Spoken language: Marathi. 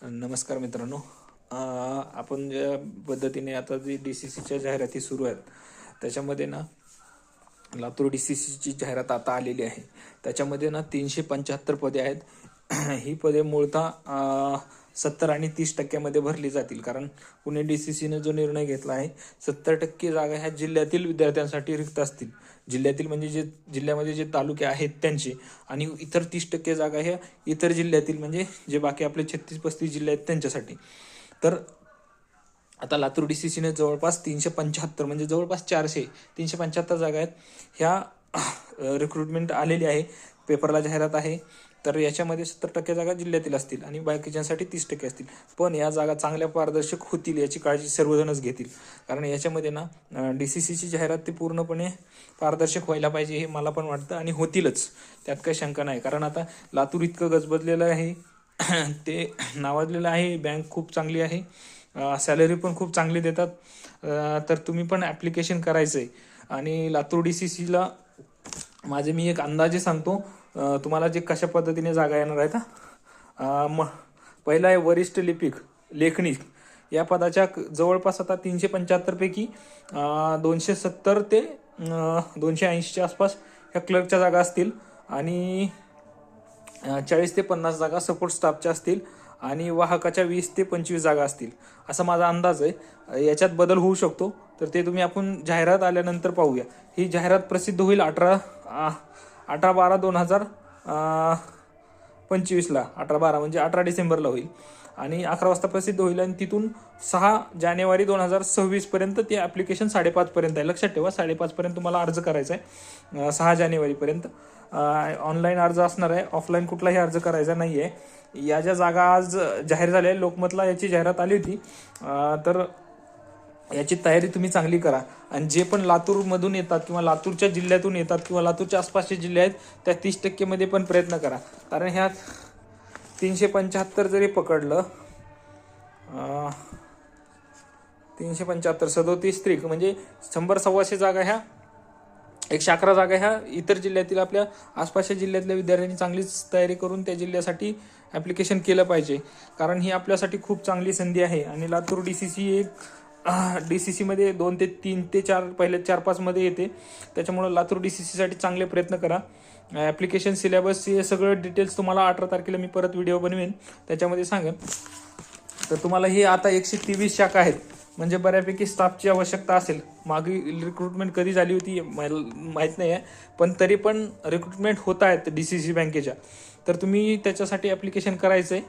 नमस्कार मित्रांनो. आपण ज्या पद्धतीने आता जी DCCच्या जाहिराती सुरू आहेत त्याच्यामध्ये ना लातूर DCCची जाहिरात आता आलेली आहे. त्याच्यामध्ये ना 375 पदे आहेत. ही पदे मूळतः 70 आणि 30% भरली जातील, कारण पुणे DCCने जो निर्णय घेतला आहे 70% जागा ह्या जिल्ह्यातील विद्यार्थ्यांसाठी रिक्त असतील. जिल्ह्यातील म्हणजे जे जिल्ह्यामध्ये जे तालुके आहेत त्यांचे, आणि इतर 30% जागा ह्या इतर जिल्ह्यातील म्हणजे जे बाकी आपले 36-35 जिल्हे आहेत त्यांच्यासाठी. तर आता लातूर DCCने जवळपास 375 म्हणजे जवळपास 375 जागा आहेत ह्या रिक्रुटमेंट आलेली आहे. पेपरला जाहिरात आहे. तर याच्यामध्ये 70% जागा जिल्ह्यातील असतील आणि बाकीच्यांसाठी 30% असतील. पण या जागा चांगल्या पारदर्शक होतील याची काळजी सर्वजणच घेतील, कारण याच्यामध्ये ना DCCची जाहिरात ती पूर्णपणे पारदर्शक व्हायला पाहिजे हे मला पण वाटतं, आणि होतीलच, त्यात काही शंका नाही. कारण आता लातूर इतकं गजबजलेलं आहे, ते नावाजलेलं आहे, बँक खूप चांगली आहे, सॅलरी पण खूप चांगली देतात. तर तुम्ही पण ॲप्लिकेशन करायचं आहे. आणि लातूर DCCला माझे मी एक अंदाजे सांगतो तुम्हाला जे कशा पद्धतीने जागा येणार आहेत. पहिला आहे वरिष्ठ लिपिक लेखनिक. या पदाच्या जवळपास आता 375 पैकी 270 ते 280च्या आसपास ह्या क्लर्कच्या जागा असतील, आणि 40 ते 50 जागा सपोर्ट स्टाफच्या असतील, आणि वाहकाच्या 20 ते 25 जागा असतील, असा माझा अंदाज आहे. याच्यात बदल होऊ शकतो, तर ते तुम्ही आपण जाहिरात आल्यानंतर पाहूया. ही जाहिरात प्रसिद्ध होईल 18/12/2025ला. 18/12 म्हणजे 18 डिसेंबरला होईल, आणि 11 वाजता प्रसिद्ध होईल, आणि तिथून 6 जानेवारी 2026 पर्यंत ते ॲप्लिकेशन 5:30 पर्यंत आहे. लक्षात ठेवा, 5:30 पर्यंत तुम्हाला अर्ज करायचा आहे. 6 जानेवारीपर्यंत ऑनलाईन अर्ज असणार आहे, ऑफलाईन कुठलाही अर्ज करायचा नाही आहे. या ज्या जागा आज जाहीर झाल्या, लोकमतला याची जाहिरात आली होती, तर याची तयारी तुम्ही चांगली करा. आणि जे पण लातूरमधून येतात किंवा लातूरच्या जिल्ह्यातून येतात किंवा लातूरच्या आसपासचे जिल्हे आहेत त्या 30% पण प्रयत्न करा, कारण ह्यात 375 जरी पकडलं, 375 37 त्रिक म्हणजे 100-125 जागा ह्या 111 जागा ह्या इतर जिल्ह्यातील आपल्या आसपासच्या जिल्ह्यातल्या विद्यार्थ्यांनी चांगलीच तयारी करून त्या जिल्ह्यासाठी ॲप्लिकेशन केलं पाहिजे, कारण ही आपल्यासाठी खूप चांगली संधी आहे. आणि लातूर DCC एक DCCमध्ये 2 ते 3 ते 4 पहिले 4-5 मध्ये येते. त्याच्यामुळे लातूर DCCसाठी चांगले प्रयत्न करा. ॲप्लिकेशन सिलेबस हे सगळं डिटेल्स तुम्हाला 18 तारखेला मी परत व्हिडिओ बनवेन, त्याच्यामध्ये सांगेन. तर तुम्हाला ही आता 123 शाखा आहेत, म्हणजे बऱ्यापैकी स्टाफची आवश्यकता असेल. मागे रिक्रुटमेंट कधी झाली होती माहीत नाही आहे, पण तरी पण रिक्रुटमेंट होत आहेत DCC बँकेच्या. तर तुम्ही त्याच्यासाठी ॲप्लिकेशन करायचं आहे.